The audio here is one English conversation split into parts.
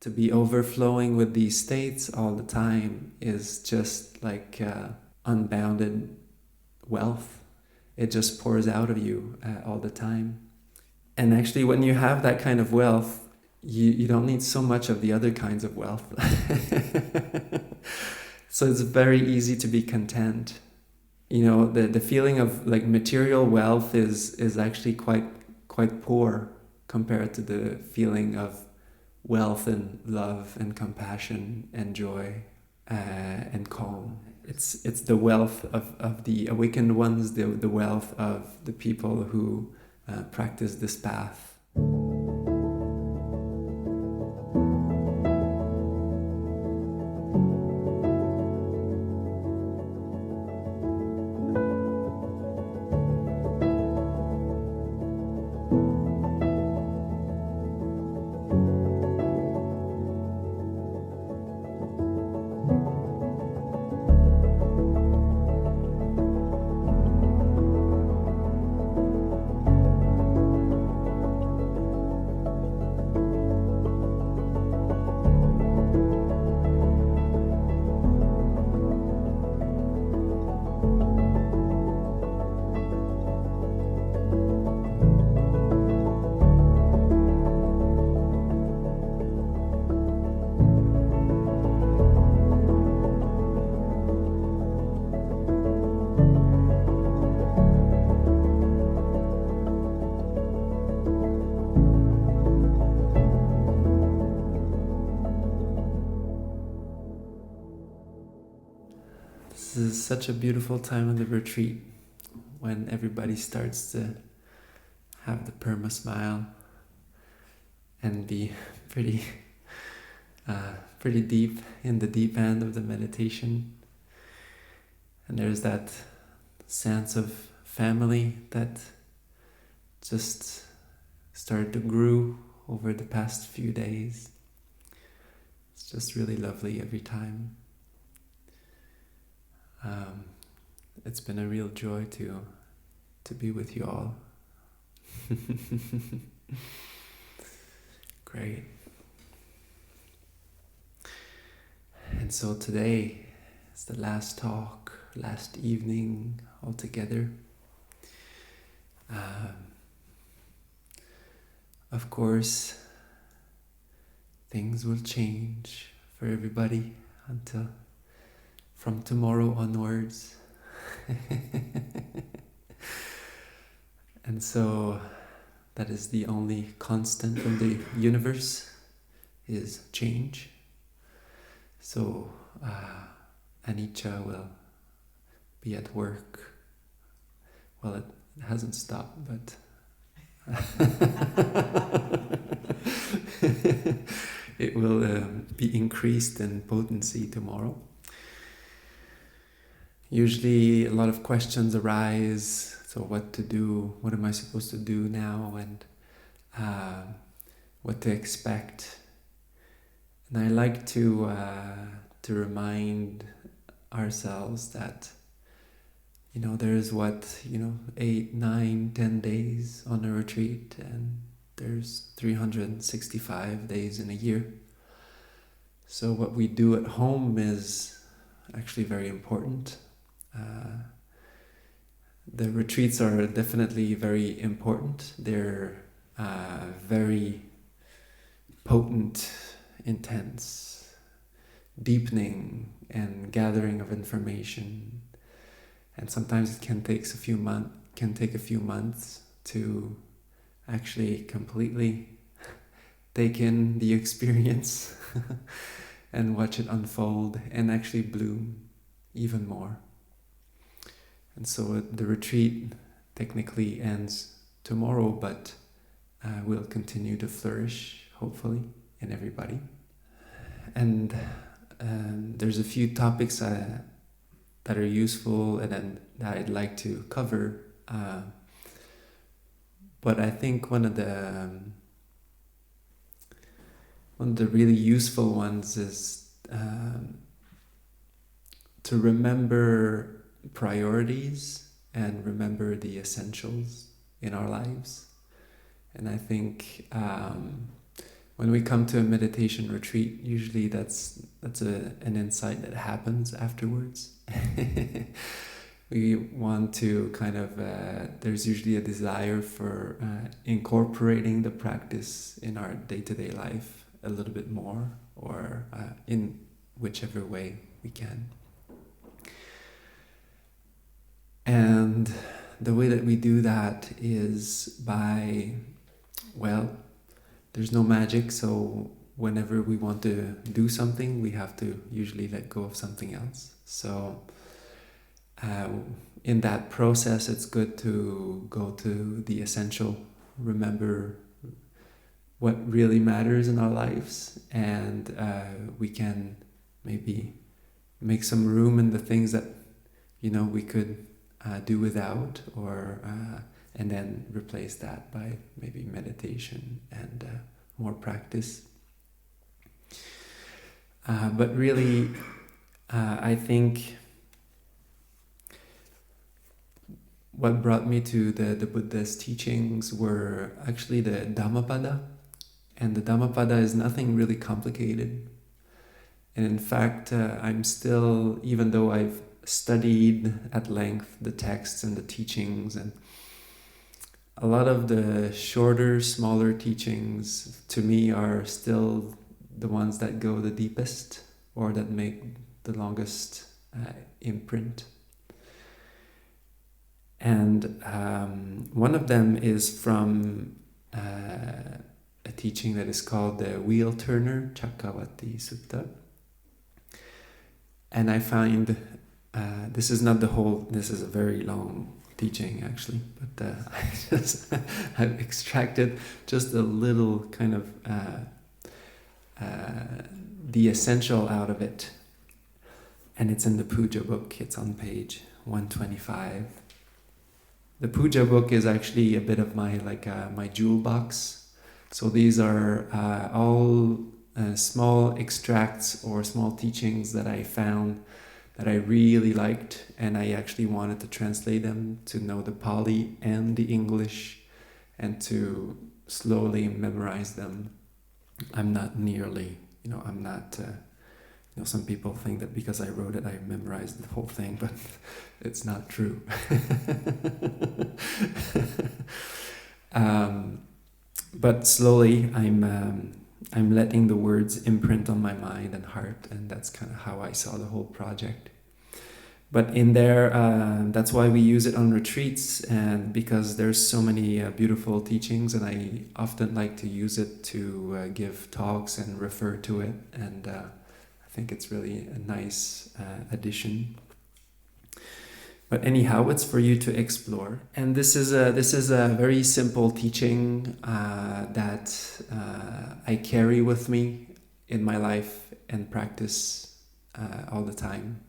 to be overflowing with these states all the time is just like unbounded wealth. It just pours out of you all the time. And actually, when you have that kind of wealth, you don't need so much of the other kinds of wealth. So it's very easy to be content. You know, the feeling of like material wealth is actually quite poor compared to the feeling of wealth and love and compassion and joy and calm. It's the wealth of the awakened ones, the wealth of the people who practice this path. This is such a beautiful time of the retreat when everybody starts to have the perma smile and be pretty deep in the deep end of the meditation. And there's that sense of family that just started to grow over the past few days. It's just really lovely every time. It's been a real joy to be with you all. Great. And so today is the last talk, last evening altogether. Of course, things will change for everybody until from tomorrow onwards. And so that is the only constant of the universe, is change. So anicca will be at work. Well, it hasn't stopped, but it will be increased in potency tomorrow. Usually a lot of questions arise, so what to do, what am I supposed to do now, and what to expect. And I like to remind ourselves that, there's 8, 9, 10 days on a retreat, and there's 365 days in a year. So what we do at home is actually very important. The retreats are definitely very important. They're very potent, intense, deepening and gathering of information. And sometimes it can take a few months to actually completely take in the experience and watch it unfold and actually bloom even more. And so the retreat technically ends tomorrow, but will continue to flourish, hopefully, in everybody. And there's a few topics that are useful and that I'd like to cover. But I think one of the really useful ones is to remember priorities and remember the essentials in our lives. And I think when we come to a meditation retreat, usually that's an insight that happens afterwards. We want to kind of, there's usually a desire for incorporating the practice in our day-to-day life a little bit more, or in whichever way we can. And the way that we do that is by, well, there's no magic, so whenever we want to do something, we have to usually let go of something else. So in that process, it's good to go to the essential, remember what really matters in our lives, and we can maybe make some room in the things that, we could do without, or and then replace that by maybe meditation and more practice. But really, I think what brought me to the Buddha's teachings were actually the Dhammapada. And the Dhammapada is nothing really complicated. And in fact, I'm still, even though I've studied at length the texts and the teachings, and a lot of the shorter, smaller teachings to me are still the ones that go the deepest, or that make the longest imprint. And one of them is from a teaching that is called the Wheel Turner Cakkavatti Sutta. And I find this is not the whole, this is a very long teaching actually, but I've extracted just a little kind of the essential out of it. And it's in the Puja book, it's on page 125. The Puja book is actually a bit of my my jewel box. So these are all small extracts or small teachings that I found that I really liked, and I actually wanted to translate them to know the Pali and the English and to slowly memorize them. I'm not nearly, I'm not, some people think that because I wrote it, I memorized the whole thing, but it's not true. But slowly I'm letting the words imprint on my mind and heart, and that's kind of how I saw the whole project. But in there, that's why we use it on retreats, and because there's so many beautiful teachings, and I often like to use it to give talks and refer to it, and I think it's really a nice addition. But anyhow, it's for you to explore. And this is a very simple teaching that I carry with me in my life and practice all the time.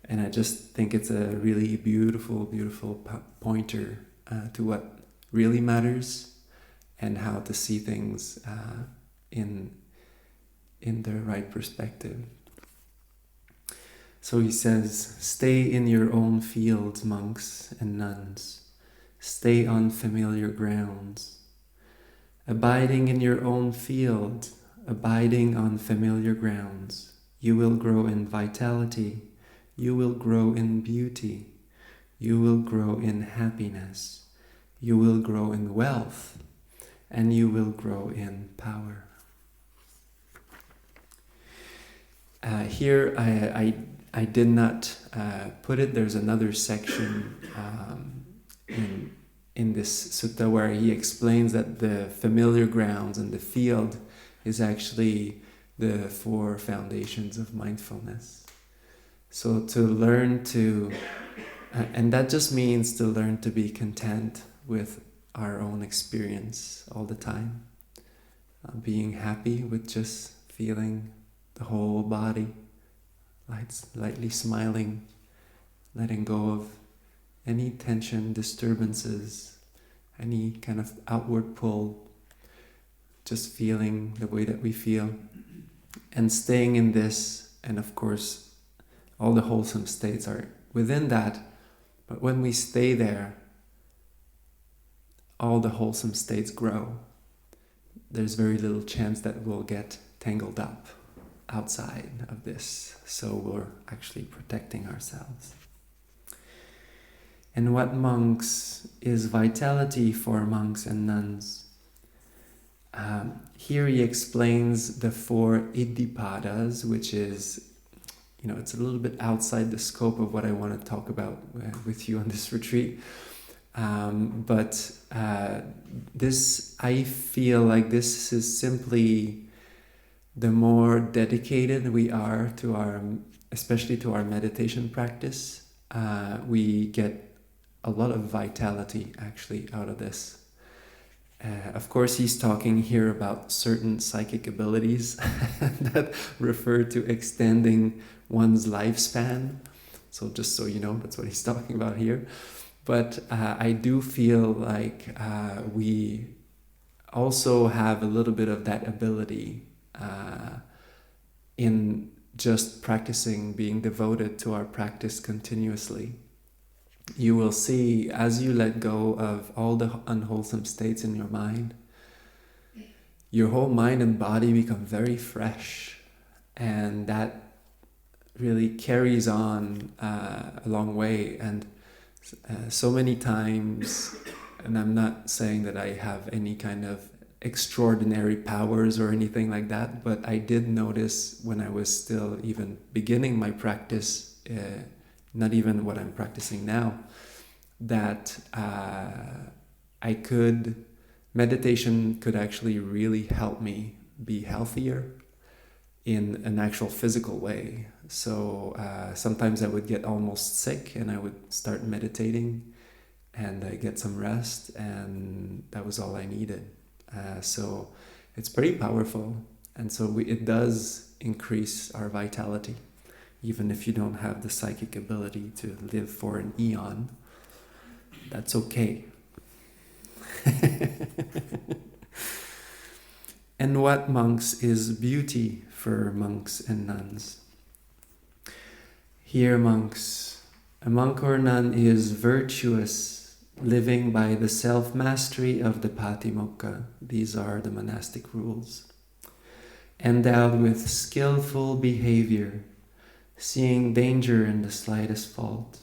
And I just think it's a really beautiful, beautiful pointer to what really matters and how to see things in the right perspective. So he says, "Stay in your own fields, monks and nuns. Stay on familiar grounds. Abiding in your own field, abiding on familiar grounds, you will grow in vitality, you will grow in beauty, you will grow in happiness, you will grow in wealth, and you will grow in power." Here I did not put it. There's another section in this sutta where he explains that the familiar grounds and the field is actually the 4 foundations of mindfulness. So to learn to, and that just means to learn to be content with our own experience all the time. Being happy with just feeling the whole body, lightly smiling, letting go of any tension, disturbances, any kind of outward pull, just feeling the way that we feel, and staying in this. And of course, all the wholesome states are within that, but when we stay there, all the wholesome states grow. there's very little chance that we'll get tangled up outside of this. So we're actually protecting ourselves. And what monks is vitality for monks and nuns? Here he explains the 4 iddhipadas, which is, it's a little bit outside the scope of what I want to talk about with you on this retreat. But this, I feel like this is simply the more dedicated we are to especially to our meditation practice, we get a lot of vitality actually out of this. Of course, he's talking here about certain psychic abilities that refer to extending one's lifespan. So just so you know, that's what he's talking about here. But I do feel like we also have a little bit of that ability in just practicing, being devoted to our practice continuously. You will see, as you let go of all the unwholesome states in your mind, your whole mind and body become very fresh, and that really carries on a long way. And so many times, and I'm not saying that I have any kind of extraordinary powers or anything like that, but I did notice when I was still even beginning my practice, not even what I'm practicing now, that meditation could actually really help me be healthier in an actual physical way. So sometimes I would get almost sick and I would start meditating and I get some rest, and that was all I needed. So it's pretty powerful, and so it does increase our vitality. Even if you don't have the psychic ability to live for an eon, that's okay. And what monks is beauty for monks and nuns? Here, a monk or nun is virtuous, living by the self-mastery of the patimokkha. These are the monastic rules. Endowed with skillful behavior, seeing danger in the slightest fault,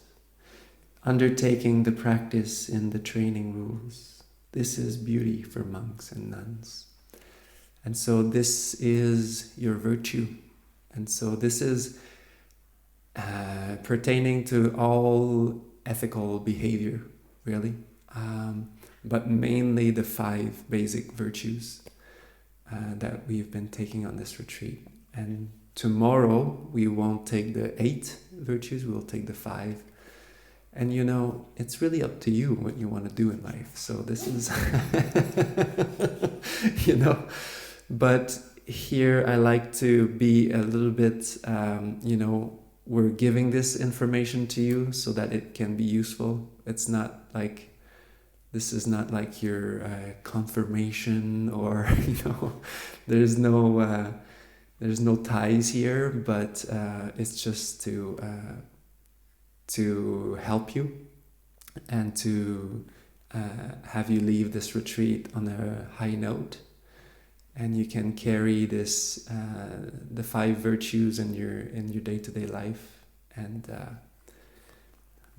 undertaking the practice in the training rules. This is beauty for monks and nuns. And so this is your virtue. And so this is pertaining to all ethical behavior, really. But mainly the 5 basic virtues that we've been taking on this retreat. And tomorrow we won't take the 8 virtues, we'll take the 5. And it's really up to you what you want to do in life. So this is, but here I like to be a little bit, we're giving this information to you so that it can be useful. It's not like, this is not like your confirmation or, there's no ties here, but it's just to help you and to have you leave this retreat on a high note, and you can carry this the 5 virtues in your day-to-day life and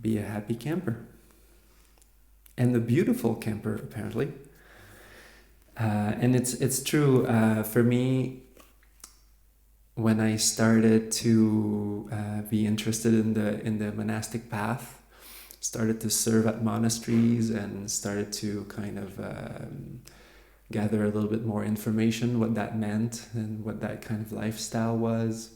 be a happy camper, and a beautiful camper apparently. And it's true for me. When I started to be interested in the monastic path, started to serve at monasteries and started to kind of gather a little bit more information, what that meant and what that kind of lifestyle was.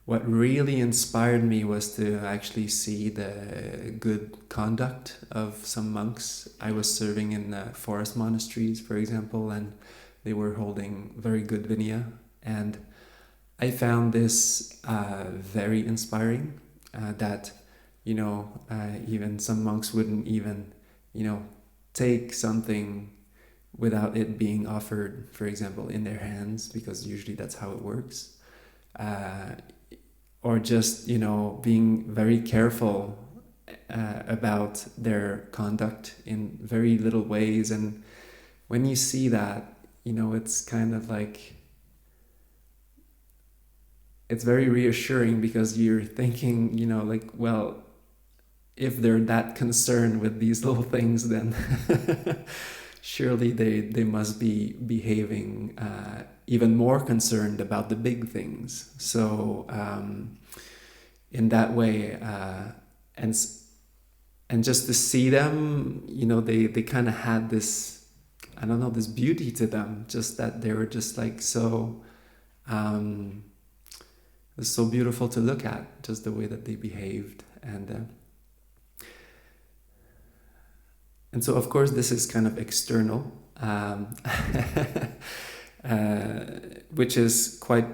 What really inspired me was to actually see the good conduct of some monks. I was serving in forest monasteries, for example, and they were holding very good vinaya, and I found this very inspiring. That even some monks wouldn't even take something without it being offered, for example, in their hands, because usually that's how it works. Or just being very careful about their conduct in very little ways, and when you see that, it's kind of like, it's very reassuring, because you're thinking, like, well, if they're that concerned with these little things, then surely they must be behaving even more concerned about the big things. So in that way, and just to see them, they kind of had this, I don't know, this beauty to them, just that they were just like so, it was so beautiful to look at, just the way that they behaved. And so, of course, this is kind of external, which is quite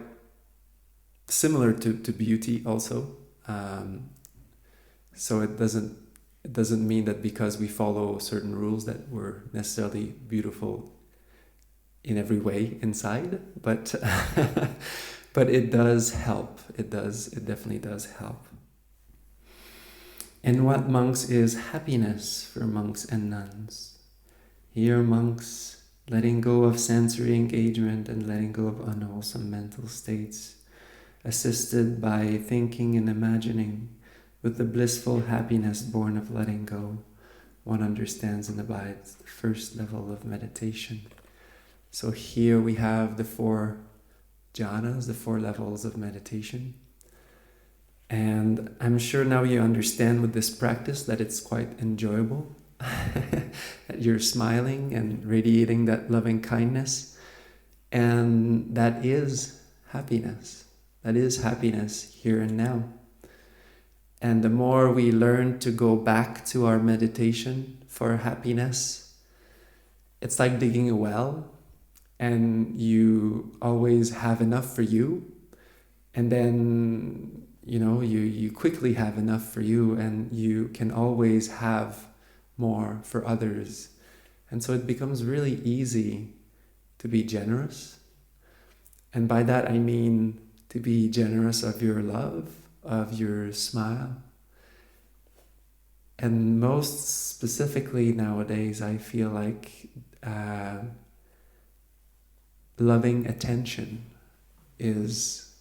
similar to beauty also. So it doesn't mean that because we follow certain rules that we're necessarily beautiful in every way inside, but but it does help. It definitely does help. And what monks is happiness for monks and nuns? Here, monks letting go of sensory engagement and letting go of unwholesome mental states, assisted by thinking and imagining, with the blissful happiness born of letting go, one understands and abides the first level of meditation. So here we have the 4 jhānas, the 4 levels of meditation. And I'm sure now you understand with this practice that it's quite enjoyable, that you're smiling and radiating that loving kindness. And that is happiness. That is happiness here and now. And the more we learn to go back to our meditation for happiness, it's like digging a well, and you always have enough for you, and then you quickly have enough for you, and you can always have more for others. And so it becomes really easy to be generous. And by that I mean to be generous of your love, of your smile. And most specifically nowadays, I feel like loving attention is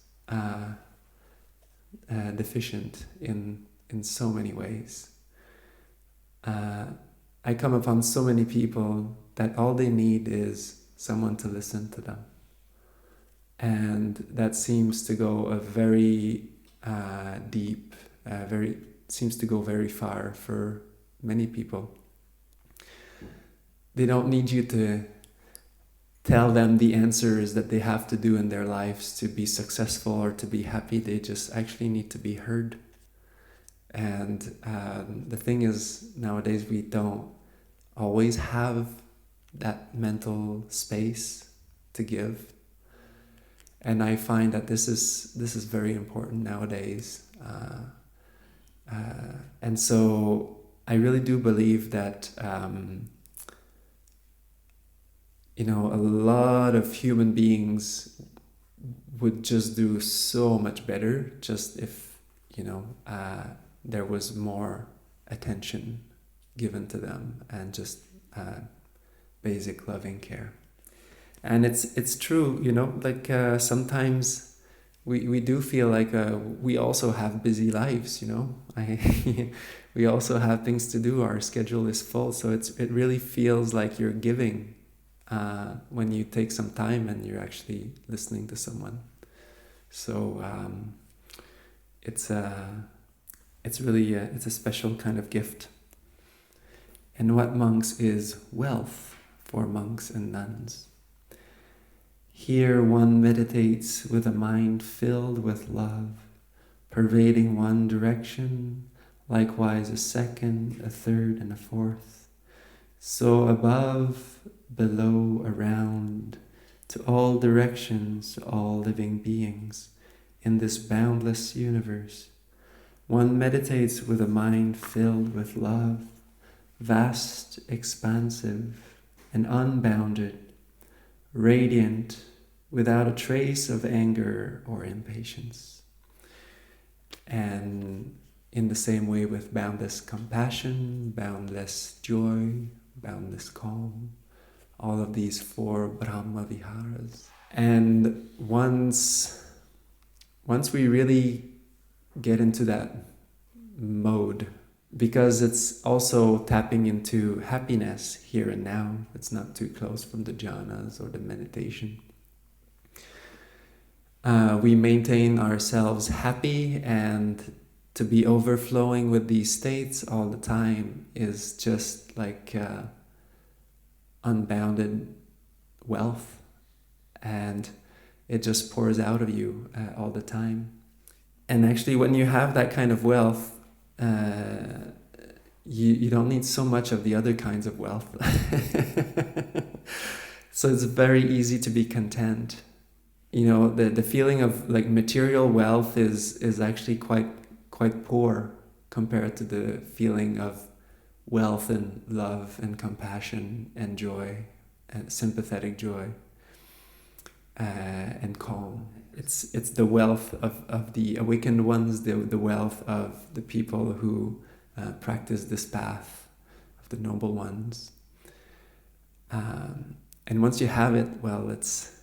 deficient in so many ways. I come upon so many people that all they need is someone to listen to them. And that seems to go a very deep, seems to go very far for many people. They don't need you to tell them the answers that they have to do in their lives to be successful or to be happy. They just actually need to be heard. And the thing is, nowadays we don't always have that mental space to give. And I find that this is very important nowadays. And so I really do believe that a lot of human beings would just do so much better just if there was more attention given to them, and just basic loving care. And it's true, like sometimes we do feel like we also have busy lives, we also have things to do. Our schedule is full, so it really feels like you're giving when you take some time and you're actually listening to someone. So it's really it's a special kind of gift. And what monks is wealth for monks and nuns. Here one meditates with a mind filled with love, pervading one direction, likewise a second, a third, and a fourth. So above, below, around, to all directions, to all living beings, in this boundless universe, one meditates with a mind filled with love, vast, expansive, and unbounded, radiant, without a trace of anger or impatience. And in the same way with boundless compassion, boundless joy, boundless calm, all of these 4 brahmavihāras. And once we really get into that mode, because it's also tapping into happiness here and now, it's not too close from the jhānas or the meditation. We maintain ourselves happy, and to be overflowing with these states all the time is just like unbounded wealth, and it just pours out of you all the time. And actually, when you have that kind of wealth, you don't need so much of the other kinds of wealth. So it's very easy to be content. You know, the feeling of like material wealth is actually quite poor compared to the feeling of wealth and love and compassion and joy and sympathetic joy and calm. It's the wealth of the awakened ones, the wealth of the people who practice this path, of the noble ones. And once you have it, well, it's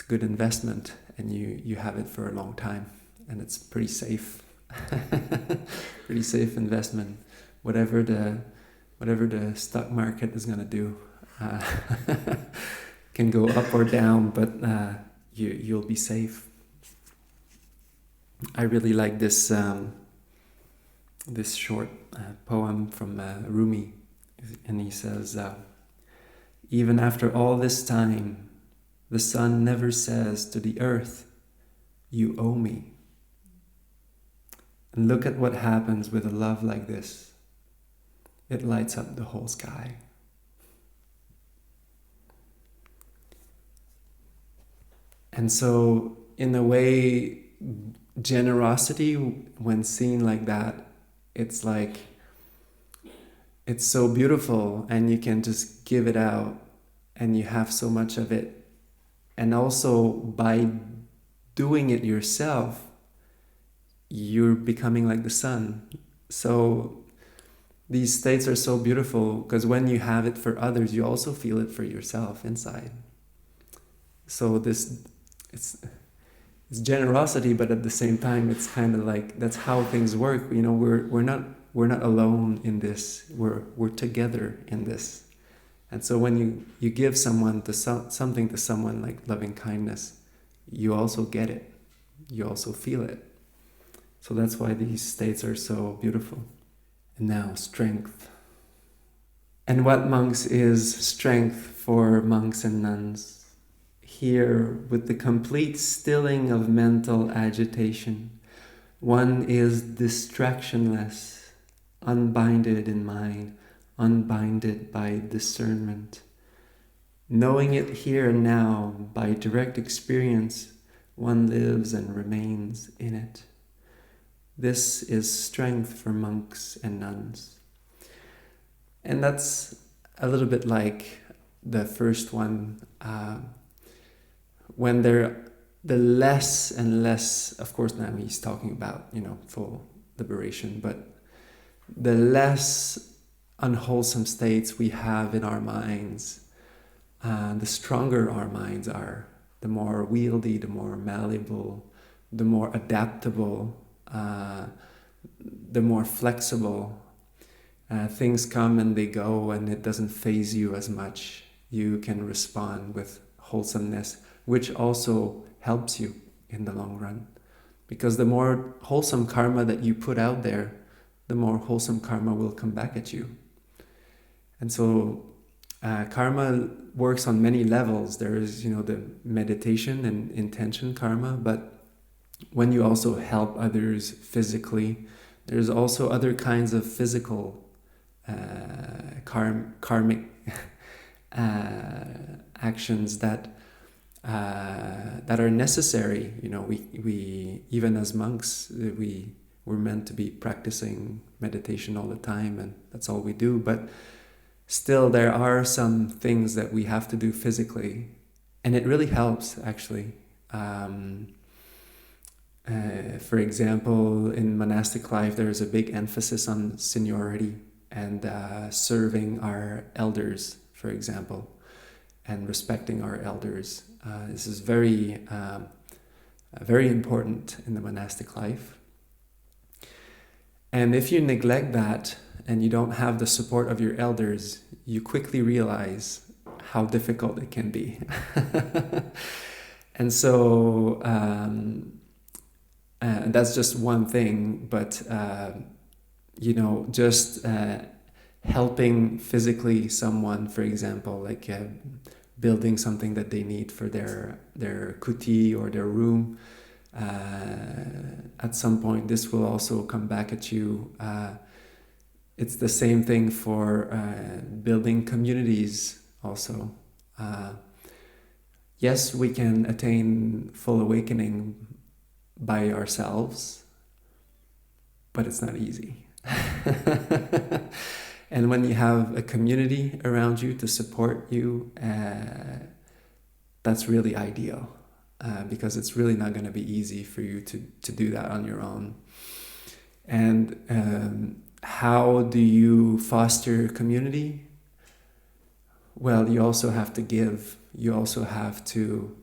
a good investment, and you have it for a long time, and it's pretty safe. Pretty safe investment. Whatever the stock market is going to do can go up or down, but you'll be safe. I really like this this short poem from Rumi, and he says, even after all this time, the sun never says to the earth, you owe me. And look at what happens with a love like this. It lights up the whole sky. And so, in a way, generosity, when seen like that, it's like, it's so beautiful, and you can just give it out, and you have so much of it. And also, by doing it yourself, you're becoming like the sun. So these states are so beautiful, because when you have it for others, you also feel it for yourself inside. So it's generosity, but at the same time, it's kind of like, that's how things work. You know, we're not alone in this. We're together in this. And so when you give something to someone, like loving kindness, you also get it. You also feel it. So that's why these states are so beautiful. And now, strength. And what, monks, is strength for monks and nuns? Here, with the complete stilling of mental agitation, one is distractionless, unbinded in mind, unbinded by discernment. Knowing it here and now, by direct experience, one lives and remains in it. This is strength for monks and nuns. And that's a little bit like the first one. When the less and less, of course now he's talking about, full liberation, but the less unwholesome states we have in our minds, the stronger our minds are, the more wieldy, the more malleable, the more adaptable, the more flexible. Things come and they go, and it doesn't faze you as much. You can respond with wholesomeness, which also helps you in the long run. Because the more wholesome karma that you put out there, the more wholesome karma will come back at you. And so karma works on many levels. There is, the meditation and intention karma, but when you also help others physically, there's also other kinds of physical karmic actions that are necessary. We even as monks, we're meant to be practicing meditation all the time, and that's all we do. But still, there are some things that we have to do physically, and it really helps, actually. For example, in monastic life, there is a big emphasis on seniority and serving our elders, for example. and respecting our elders. This is very important in the monastic life. And if you neglect that and you don't have the support of your elders, you quickly realize how difficult it can be. And so that's just one thing, but just helping physically someone, for example, like building something that they need for their kuti or their room, at some point this will also come back at you. It's the same thing for building communities also. Yes, we can attain full awakening by ourselves, but it's not easy. And when you have a community around you to support you, that's really ideal, because it's really not going to be easy for you to do that on your own. And how do you foster community? Well, you also have to give. You also have to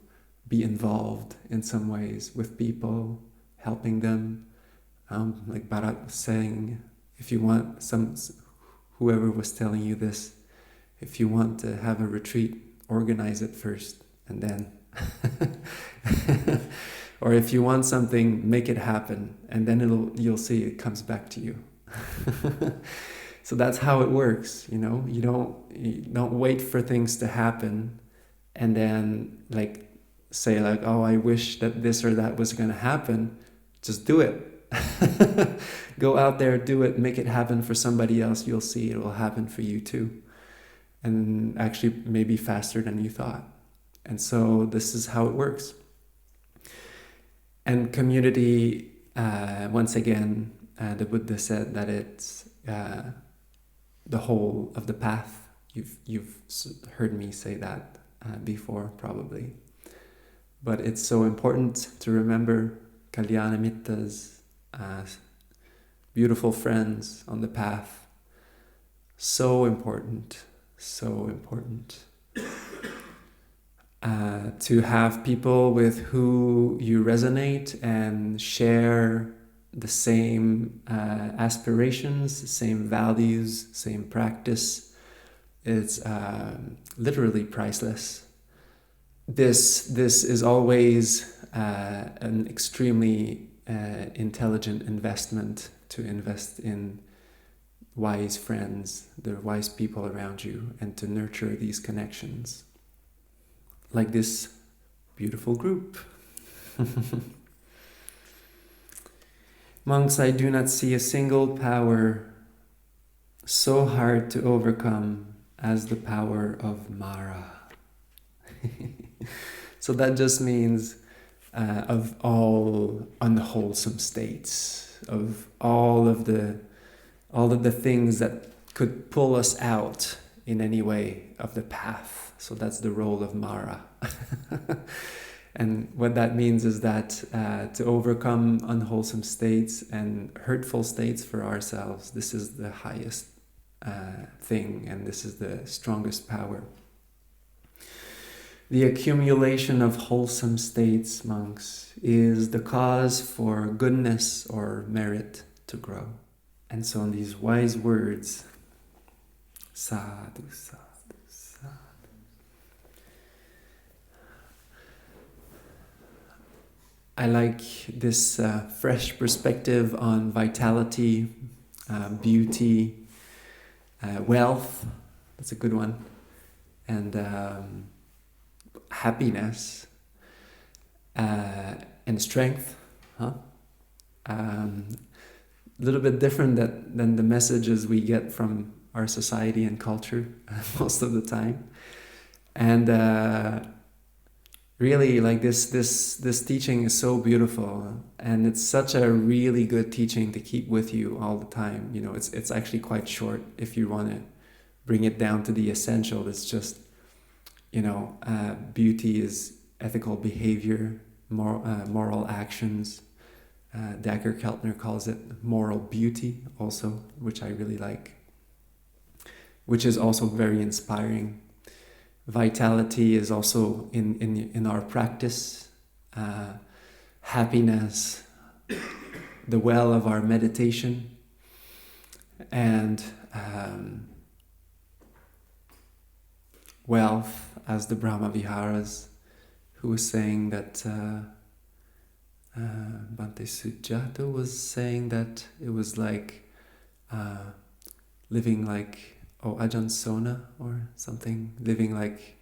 be involved in some ways with people, helping them. Like Bharat was saying, if you want whoever was telling you this, if you want to have a retreat, organize it first and then. Or if you want something, make it happen, and then you'll see it comes back to you. So that's how it works, you don't wait for things to happen and then say oh, I wish that this or that was going to happen. Just do it. Go out there, do it, make it happen for somebody else. You'll see it will happen for you too, and actually maybe faster than you thought. And so this is how it works. And community, once again, the Buddha said that it's the whole of the path. You've heard me say that before, probably. But it's so important to remember Kaliyāna Mittas, beautiful friends on the path. So important, so important. To have people with who you resonate and share the same aspirations, same values, same practice. It's literally priceless. This is always an extremely intelligent investment, to invest in wise friends, the wise people around you, and to nurture these connections. Like this beautiful group. Monks, I do not see a single power so hard to overcome as the power of Māra. So that just means of all unwholesome states, of all of the things that could pull us out in any way of the path. So that's the role of Māra. And what that means is that to overcome unwholesome states and hurtful states for ourselves, this is the highest thing, and this is the strongest power. The accumulation of wholesome states, monks, is the cause for goodness or merit to grow. And so in these wise words, sadhu, sadhu, sadhu. I like this fresh perspective on vitality, beauty, wealth, that's a good one, and happiness, and strength. A little bit different than the messages we get from our society and culture most of the time. And really, like this teaching is so beautiful, and it's such a really good teaching to keep with you all the time. It's actually quite short if you want to bring it down to the essential. It's just, beauty is ethical behavior, moral actions. Dagger Keltner calls it moral beauty also, which I really like, which is also very inspiring. vitality is also in our practice. Happiness, the well of our meditation, and wealth as the brahmavihāras, who was saying that Bhante Sujata was saying that it was like living like Ajansona or something, living like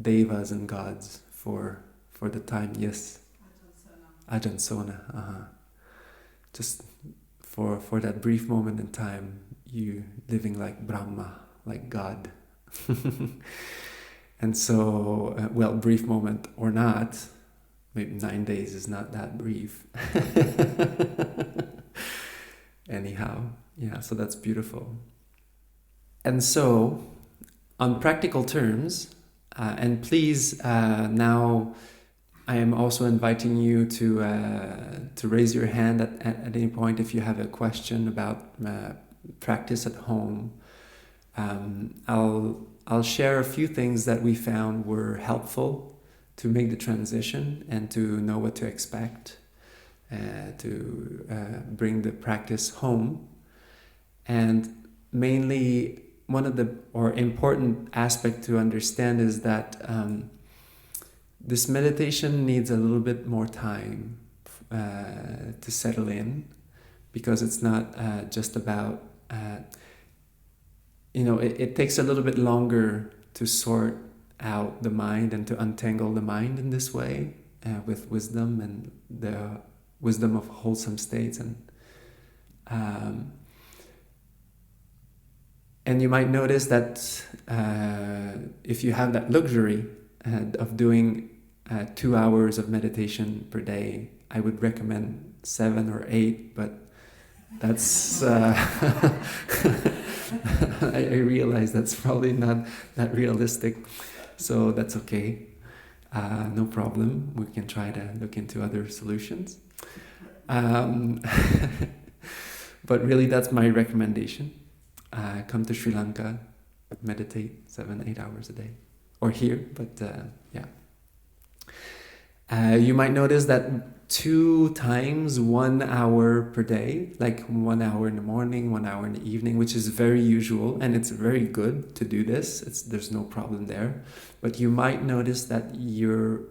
devas and gods for the time. Yes, Ajansona. Just for that brief moment in time, you living like Brahma, like God. And so, brief moment or not, maybe 9 days is not that brief. Anyhow, yeah, so that's beautiful. And so, on practical terms, and please, now I am also inviting you to raise your hand at any point if you have a question about practice at home. I'll share a few things that we found were helpful to make the transition and to know what to expect, to bring the practice home. And mainly, one of the important aspect to understand is that this meditation needs a little bit more time to settle in, because it's not just about it takes a little bit longer to sort out the mind and to untangle the mind in this way with wisdom and the wisdom of wholesome states. And you might notice that if you have that luxury of doing 2 hours of meditation per day, I would recommend 7 or 8, but that's I realize that's probably not that realistic, so that's okay. No problem. We can try to look into other solutions. But really, that's my recommendation. Come to Sri Lanka, meditate 7-8 hours a day, or here, but yeah. You might notice that 2 times 1 hour per day, like 1 hour in the morning, 1 hour in the evening, which is very usual, and it's very good to do this. There's no problem there. But you might notice that your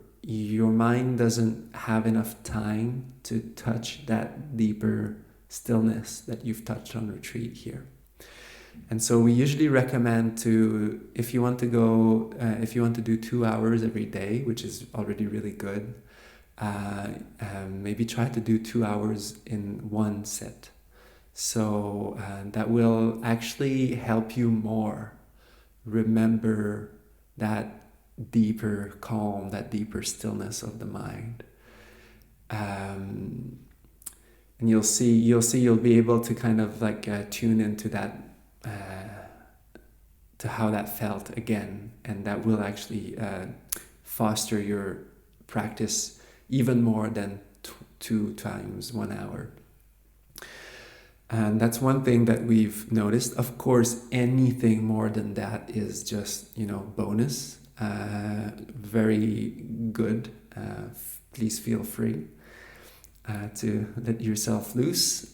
mind doesn't have enough time to touch that deeper stillness that you've touched on retreat here. And so we usually recommend if you want to do 2 hours every day, which is already really good, maybe try to do 2 hours in one sit. So that will actually help you more remember that deeper calm, that deeper stillness of the mind. And you'll see you'll be able to kind of like tune into that, to how that felt again, and that will actually foster your practice even more than 2 times 1 hour. And that's one thing that we've noticed. Of course, anything more than that is just, bonus. Very good. Please feel free to let yourself loose.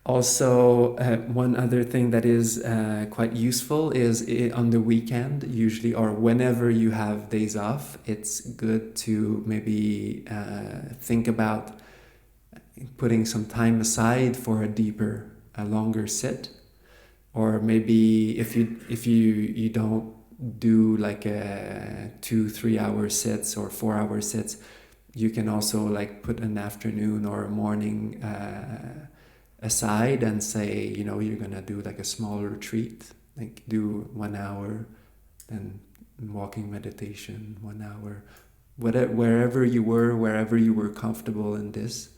Also, one other thing that is quite useful is on the weekend, usually, or whenever you have days off, it's good to maybe think about putting some time aside for a longer sit. Or maybe if you don't do like a 2-3 hour sits or 4 hour sits, you can also like put an afternoon or a morning aside and say, you're gonna do like a small retreat, like do 1 hour, then walking meditation 1 hour, wherever you were comfortable in this.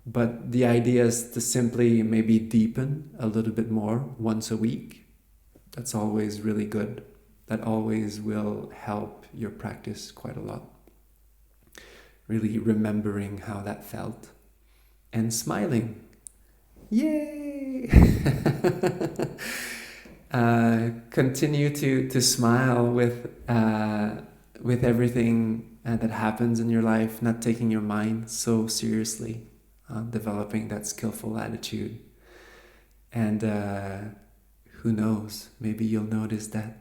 But the idea is to simply maybe deepen a little bit more once a week. That's always really good. That always will help your practice quite a lot. Really remembering how that felt. And smiling. Yay! continue to smile with everything that happens in your life, not taking your mind so seriously, developing that skillful attitude. And who knows, maybe you'll notice that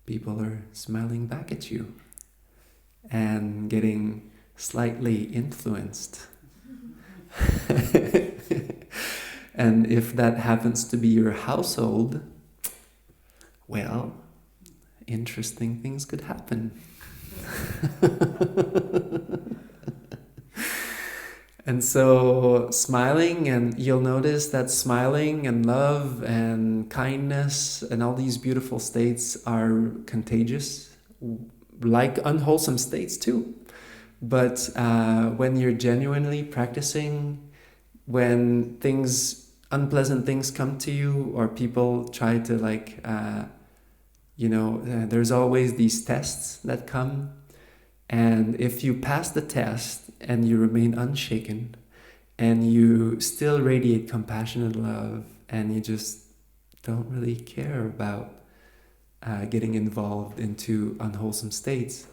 people are smiling back at you and getting slightly influenced. And if that happens to be your household, well, interesting things could happen. And so smiling, and you'll notice that smiling and love and kindness and all these beautiful states are contagious, like unwholesome states too. But when you're genuinely practicing, when unpleasant things come to you, or people try to there's always these tests that come. And if you pass the test and you remain unshaken, and you still radiate compassionate love, and you just don't really care about getting involved into unwholesome states,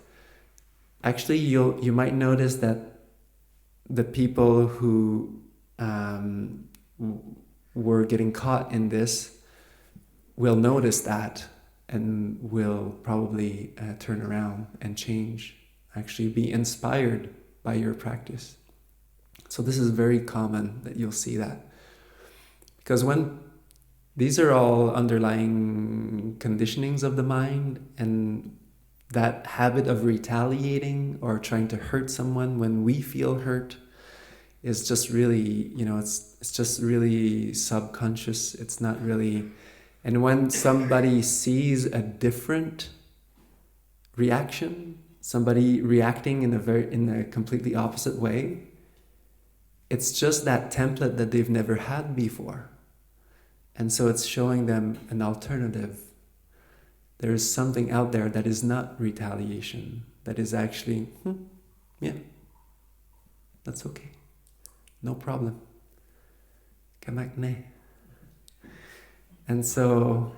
actually you might notice that the people who were getting caught in this will notice that and will probably turn around and change, actually be inspired by your practice. So this is very common that you'll see that. Because when these are all underlying conditionings of the mind, and that habit of retaliating or trying to hurt someone when we feel hurt is just really, it's just really subconscious. It's not really... And when somebody sees a different reaction, somebody reacting in a completely opposite way, it's just that template that they've never had before. And so it's showing them an alternative. There is something out there that is not retaliation, that is actually, yeah, that's okay. No problem. Kamakne. And so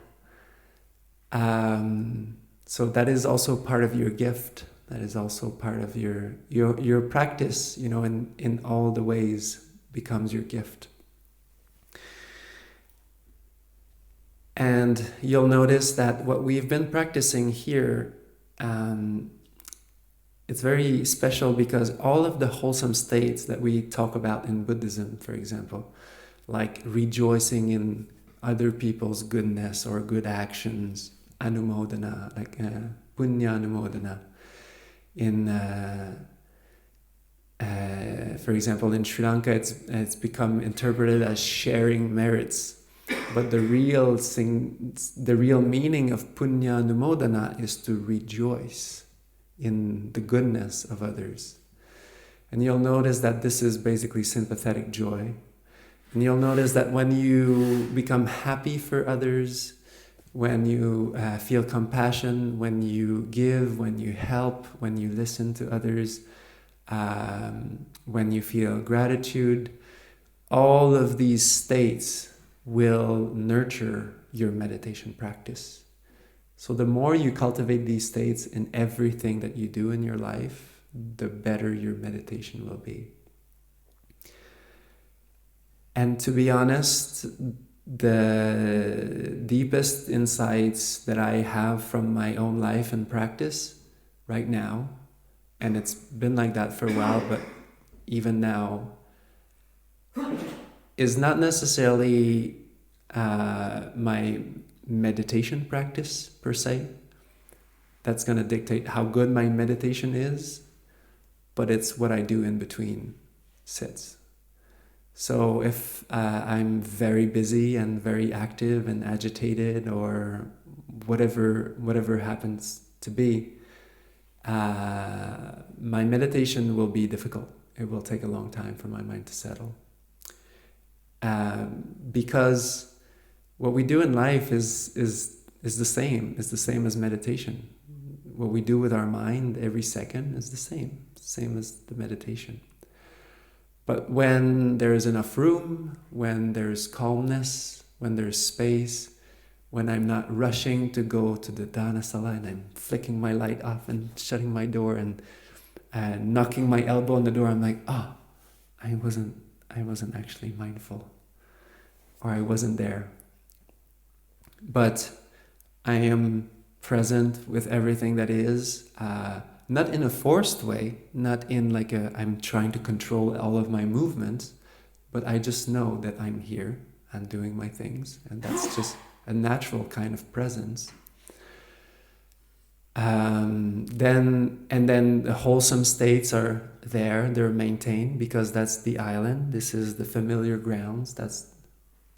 that is also part of your gift. That is also part of your practice, in all the ways becomes your gift. And you'll notice that what we've been practicing here, it's very special, because all of the wholesome states that we talk about in Buddhism, for example, like rejoicing in other people's goodness or good actions, anumodana, like punya anumodana. For example, in Sri Lanka, it's become interpreted as sharing merits. But the real meaning of punya anumodana is to rejoice in the goodness of others. And you'll notice that this is basically sympathetic joy. And you'll notice that when you become happy for others, when you feel compassion, when you give, when you help, when you listen to others, when you feel gratitude, all of these states will nurture your meditation practice. So the more you cultivate these states in everything that you do in your life, the better your meditation will be. And to be honest, the deepest insights that I have from my own life and practice right now, and it's been like that for a while, but even now, is not necessarily my meditation practice per se. That's going to dictate how good my meditation is, but it's what I do in between sits. So if I'm very busy and very active and agitated, or whatever happens to be, my meditation will be difficult. It will take a long time for my mind to settle. Because what we do in life is the same. It's the same as meditation. What we do with our mind every second is the same as the meditation. But when there is enough room, when there's calmness, when there's space, when I'm not rushing to go to the dana sala and I'm flicking my light off and shutting my door and knocking my elbow on the door, I'm like, oh, I wasn't actually mindful, or I wasn't there. But I am present with everything that is, not in a forced way, not in like I'm trying to control all of my movements, but I just know that I'm here and doing my things, and that's just a natural kind of presence. Then the wholesome states are there, they're maintained, because that's the island. This is the familiar grounds, that's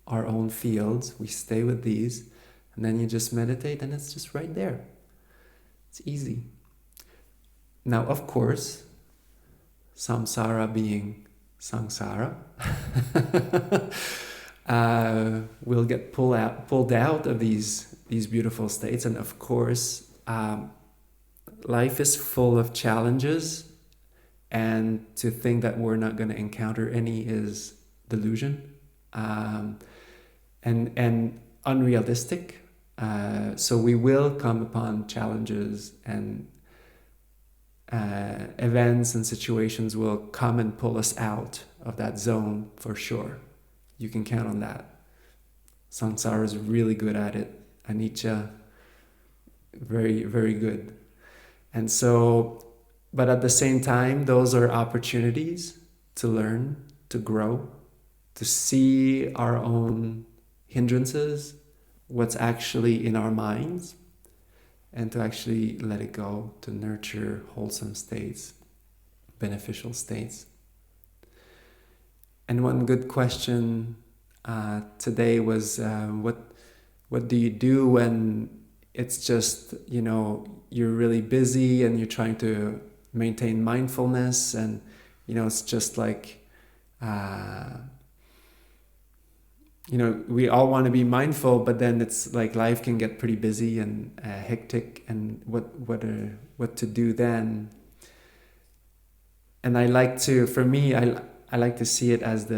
our own fields. We stay with these, and then you just meditate, and it's just right there. It's easy. Now, of course, samsara being samsara, we'll get pulled out of these beautiful states, and of course, life is full of challenges, and to think that we're not going to encounter any is delusion, and unrealistic. So we will come upon challenges, and events and situations will come and pull us out of that zone for sure. You can count on that. Samsara is really good at it. Anicca, very, very good. And so, but at the same time, those are opportunities to learn, to grow, to see our own hindrances, what's actually in our minds, and to actually let it go, to nurture wholesome states, beneficial states. And one good question today was, what do you do when it's just, you're really busy and you're trying to maintain mindfulness, and it's just like, we all want to be mindful, but then it's like life can get pretty busy and hectic, and what to do then? And I like to see it as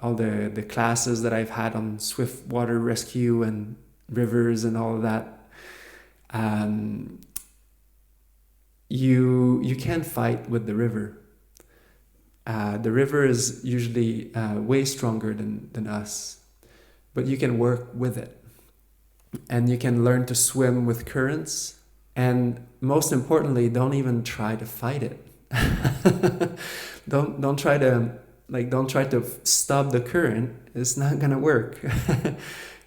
all the classes that I've had on swift water rescue and rivers and all of that. You can't fight with the river. The river is usually way stronger than us, but you can work with it, and you can learn to swim with currents, and most importantly, don't even try to fight it. Don't try to stop the current. It's not gonna work.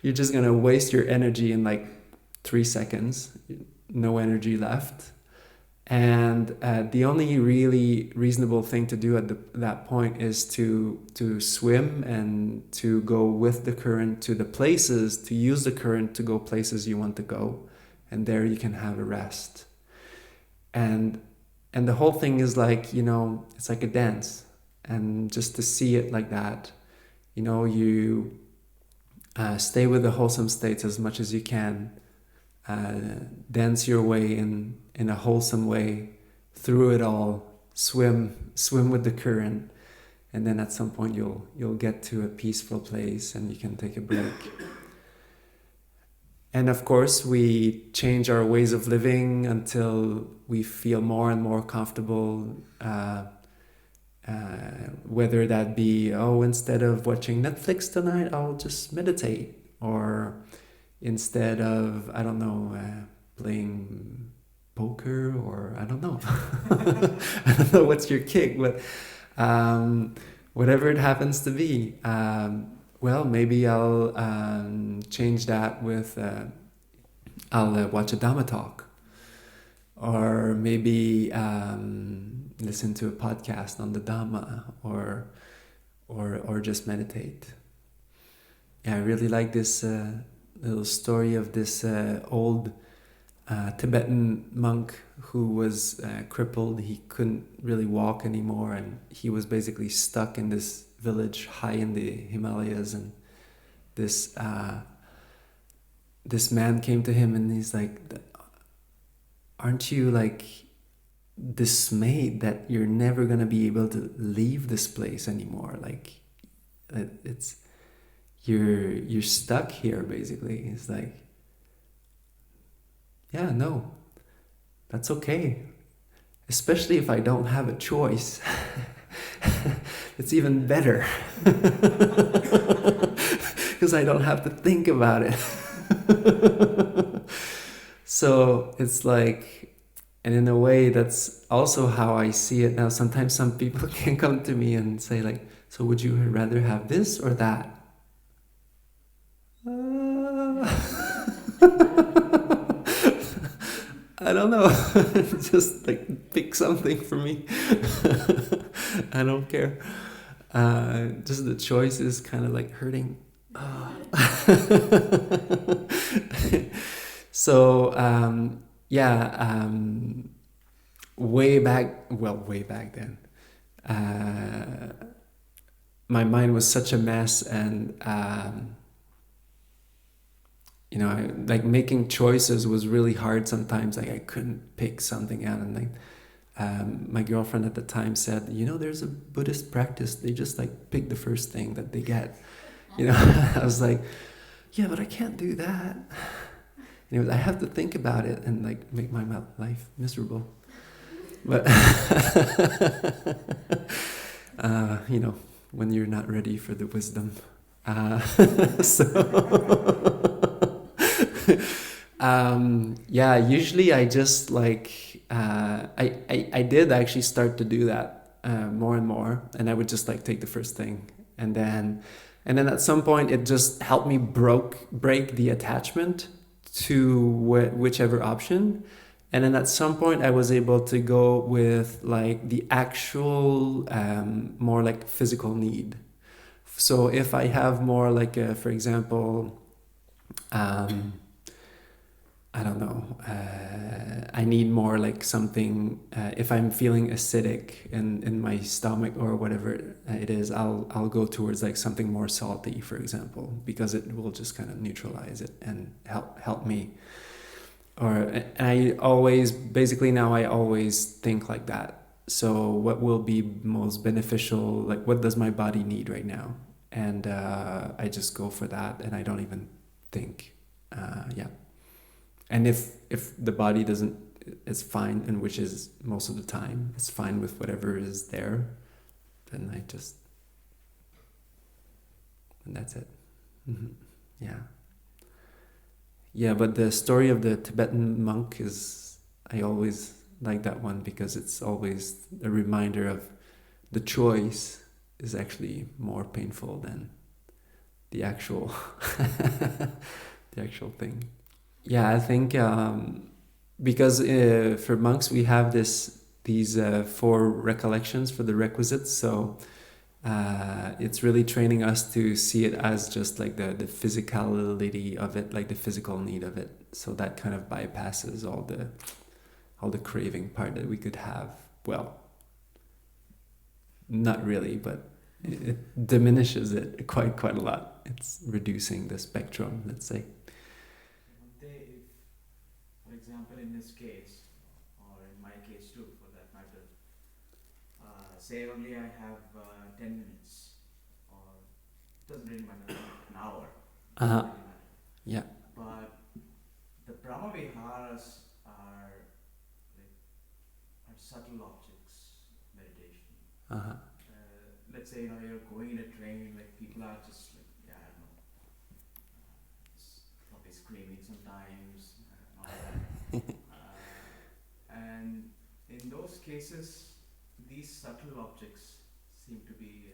You're just gonna waste your energy in like 3 seconds. No energy left. And the only really reasonable thing to do at that point is to swim and to go with the current to the places, to use the current to go places you want to go, and there you can have a rest. And the whole thing is like, it's like a dance, and just to see it like that, you stay with the wholesome states as much as you can, dance your way in a wholesome way through it all, swim with the current, and then at some point you'll get to a peaceful place and you can take a break. And of course we change our ways of living until we feel more and more comfortable, whether that be, instead of watching Netflix tonight, I'll just meditate, or instead of, playing poker, or I don't know. I don't know what's your kick, but whatever it happens to be, maybe I'll change that with, I'll watch a Dhamma talk, or maybe listen to a podcast on the Dhamma, or just meditate. Yeah, I really like this little story of this old Tibetan monk who was crippled. He couldn't really walk anymore, and he was basically stuck in this village high in the Himalayas, and this man came to him and he's like, aren't you like dismayed that you're never gonna be able to leave this place anymore? Like, you're stuck here basically. It's like, yeah, no, that's okay. Especially if I don't have a choice. It's even better. Because I don't have to think about it. So it's like, and in a way that's also how I see it now. Sometimes some people can come to me and say like, so would you rather have this or that? I don't know. Just like pick something for me. I don't care. Just the choice is kind of like hurting. So way back then, my mind was such a mess, and like making choices was really hard sometimes. Like I couldn't pick something out, and like my girlfriend at the time said, there's a Buddhist practice. They just like pick the first thing that they get. I was like, yeah, but I can't do that. I have to think about it and like make my life miserable. But when you're not ready for the wisdom. Usually I just like I did actually start to do that more and more, and I would just like take the first thing, and then at some point it just helped me break the attachment to whichever option. And then at some point I was able to go with like the actual more like physical need. So if I have more like for example, I don't know, I need more like something, if I'm feeling acidic in my stomach or whatever it is, I'll go towards like something more salty, for example, because it will just kind of neutralize it and help me. Or I always think like that. So what will be most beneficial, like what does my body need right now? And I just go for that, and I don't even think. And if the body is fine, and which is most of the time, it's fine with whatever is there, then and that's it. Mm-hmm. Yeah. Yeah, but the story of the Tibetan monk I always like that one, because it's always a reminder of the choice is actually more painful than the actual thing. Yeah, I think because for monks we have these 4 recollections for the requisites, so it's really training us to see it as just like the physicality of it, like the physical need of it. So that kind of bypasses all the craving part that we could have. Well, not really, but it diminishes it quite a lot. It's reducing the spectrum, let's say. For example, in this case, or in my case too, for that matter, say only I have 10 minutes, or it doesn't really matter, an hour. Uh-huh. Yeah. But the brahmavihāras are subtle objects, meditation. Uh-huh. Let's say you're going in a train, like people are just like, I don't know, probably screaming sometimes, and all that. And in those cases, these subtle objects seem to be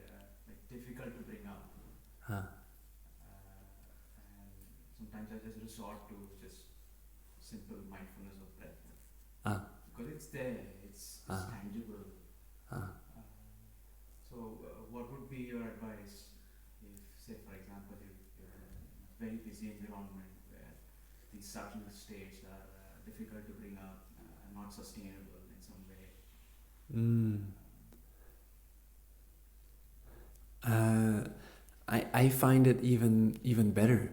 difficult to bring up. Huh. And sometimes I just resort to just simple mindfulness of breath. Because it's there, it's tangible. So what would be your advice if, say for example, you're in a very busy environment where these subtle states are difficult to bring up, not sustainable in some way? I find it even better.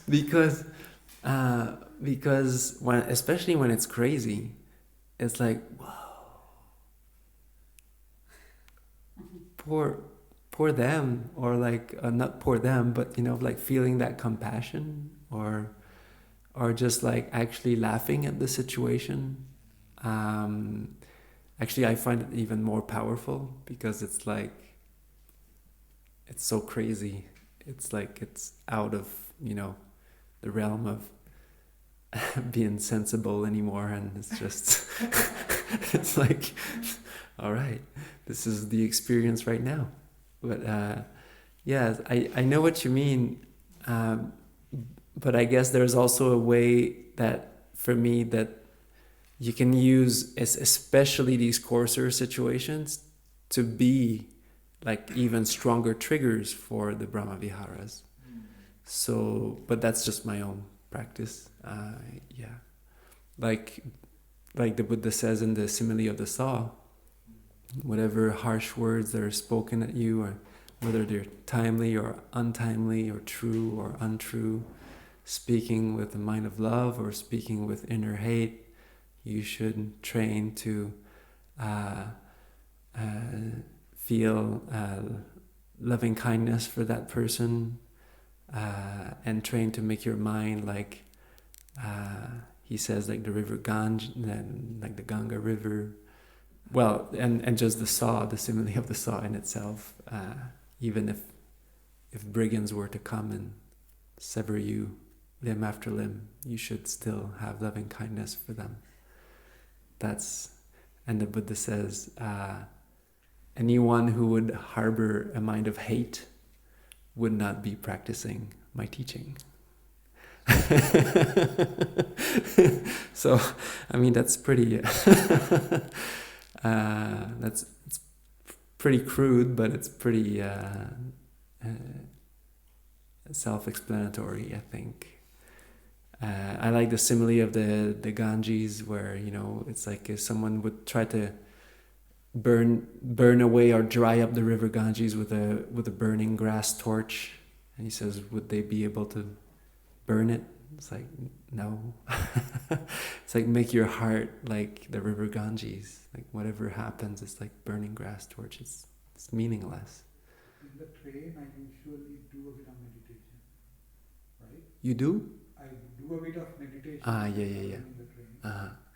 because especially when it's crazy, it's like, whoa. poor them, or like not poor them, but like feeling that compassion, or just like actually laughing at the situation. Actually, I find it even more powerful, because it's like, it's so crazy. It's like it's out of the realm of being sensible anymore, and it's just it's like, all right, this is the experience right now. But yeah, I know what you mean, but I guess there's also a way that, for me, that you can use, especially these coarser situations, to be like even stronger triggers for the brahmavihāras. So, but that's just my own practice. Yeah, like the Buddha says in the simile of the saw, whatever harsh words that are spoken at you, or whether they're timely or untimely, or true or untrue, speaking with a mind of love or speaking with inner hate, you should train to feel loving kindness for that person, and train to make your mind like, he says, like the river Ganj, like the Ganga river. Well, and just the saw, the simile of the saw in itself, even if brigands were to come and sever you limb after limb, you should still have loving kindness for them. And the Buddha says, anyone who would harbor a mind of hate would not be practicing my teaching. So, I mean, that's pretty it's pretty crude, but it's pretty self-explanatory, I think. I like the simile of the Ganges, where it's like if someone would try to burn away or dry up the river Ganges with a burning grass torch, and he says, would they be able to burn it? It's like, no. It's like, make your heart like the river Ganges. Like whatever happens, it's like burning grass torch. It's meaningless. In the train, I usually do a bit of meditation, right? You do? I do a bit of meditation. Yeah. In the train,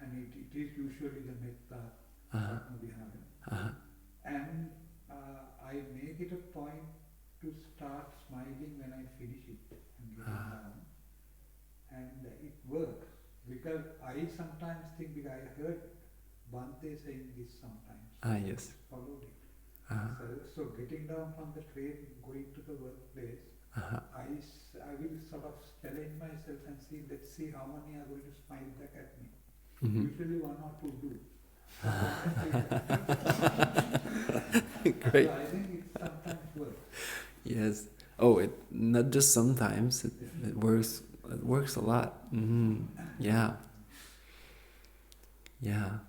and it is usually the Mittā, brahmavihāras. And I make it a point to start smiling when I finish it and get down. And it works, because I sometimes think, because I heard Bhante saying this sometimes. Yes. Followed it. So getting down from the train, going to the workplace, I will sort of challenge myself and see, let's see how many are going to smile back at me. Mm-hmm. Usually one or two do. Great. So I think it sometimes works. Yes. Oh, it not just sometimes. It works. It works a lot. Mm-hmm. Yeah. Yeah.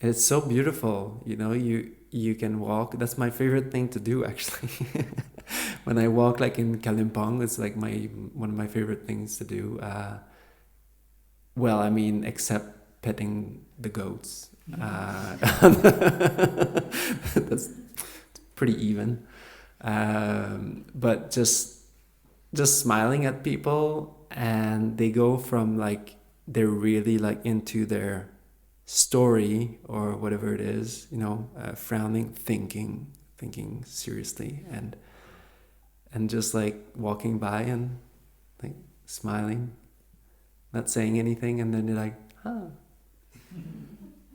It's so beautiful. You can walk. That's my favorite thing to do, actually. When I walk, like in Kalimpong, it's like one of my favorite things to do. Well, I mean, except petting the goats. That's pretty even. But just smiling at people, and they go from like, they're really like into their story or whatever it is, frowning, thinking seriously, and just like walking by and like smiling, not saying anything, and then you're like,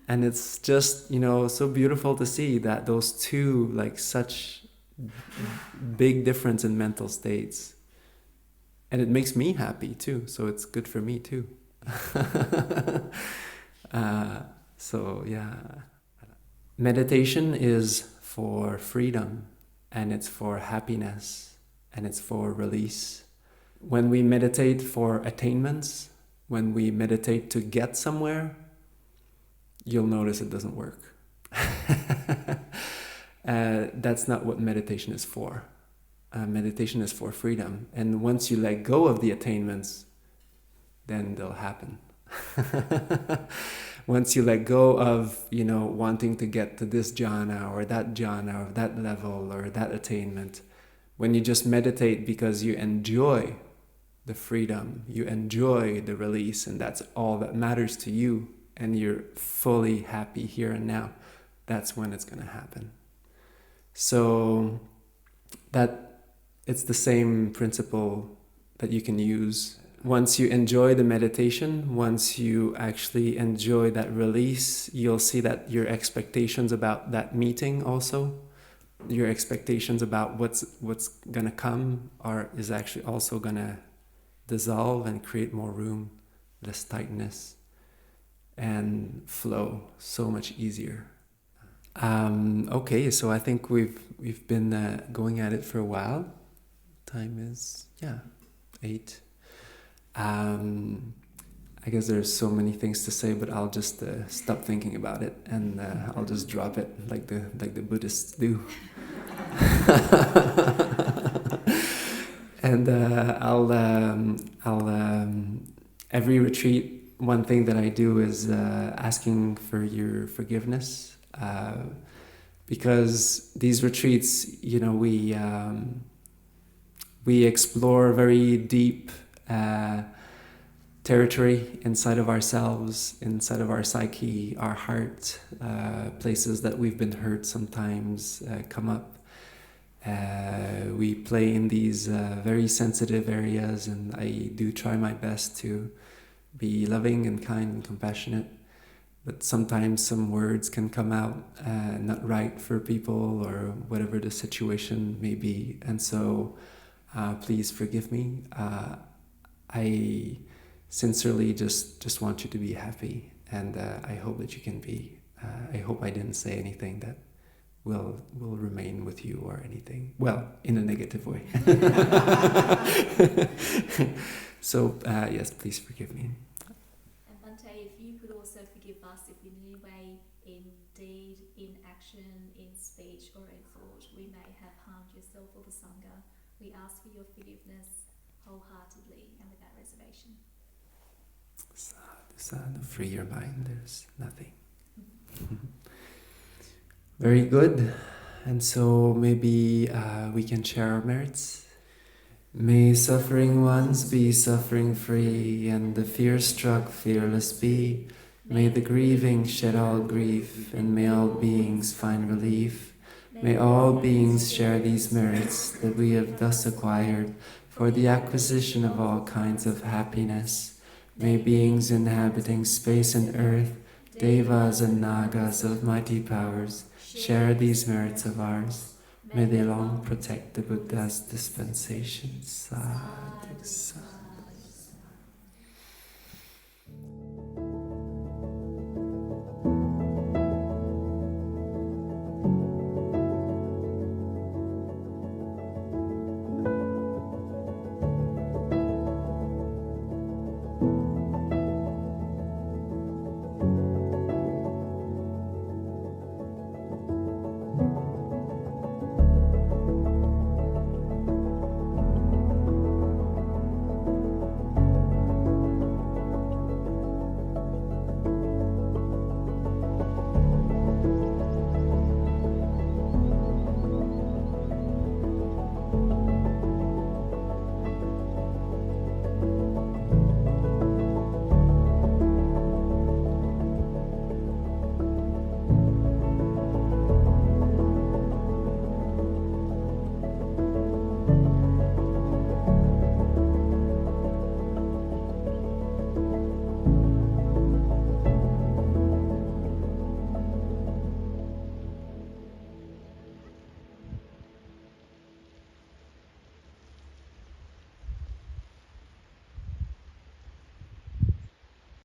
and it's just so beautiful to see that those two, like, such big difference in mental states, and it makes me happy too, so it's good for me too. So yeah, meditation is for freedom, and it's for happiness, and it's for release. When we meditate for attainments, when we meditate to get somewhere, you'll notice it doesn't work. That's not what meditation is for. Meditation is for freedom, and once you let go of the attainments, then they'll happen. once you let go of, wanting to get to this jhana or that level or that attainment, when you just meditate because you enjoy the freedom, you enjoy the release, and that's all that matters to you, and you're fully happy here and now, that's when it's going to happen. So that it's the same principle that you can use. Once you enjoy the meditation, once you actually enjoy that release, you'll see that your expectations about that meeting also, your expectations about what's gonna come is actually also gonna dissolve and create more room, less tightness, and flow so much easier. Okay, so I think we've been going at it for a while. Time is 8. I guess there's so many things to say, but I'll just stop thinking about it, and I'll just drop it like the Buddhists do. And I'll every retreat, one thing that I do is asking for your forgiveness, because these retreats, we explore very deep territory inside of ourselves, inside of our psyche, our heart, places that we've been hurt sometimes come up. We play in these very sensitive areas, and I do try my best to be loving and kind and compassionate, but sometimes some words can come out not right for people or whatever the situation may be, and so please forgive me. I sincerely just want you to be happy, and I hope that you can be. I hope I didn't say anything that will remain with you or anything. Well, in a negative way. So, yes, please forgive me. And Bhante, if you could also forgive us if in any way, in deed, in action, in speech or in thought, we may have harmed yourself or the Sangha, we ask for your forgiveness wholeheartedly and without reservation. Sadhu, sadhu, free your mind, there's nothing. Very good. And so maybe we can share our merits. May suffering ones be suffering free, and the fear-struck fearless be. May the grieving shed all grief, and may all beings find relief. May all beings share these merits that we have thus acquired for the acquisition of all kinds of happiness. May beings inhabiting space and earth, devas and nagas of mighty powers, share these merits of ours. May they long protect the Buddha's dispensations.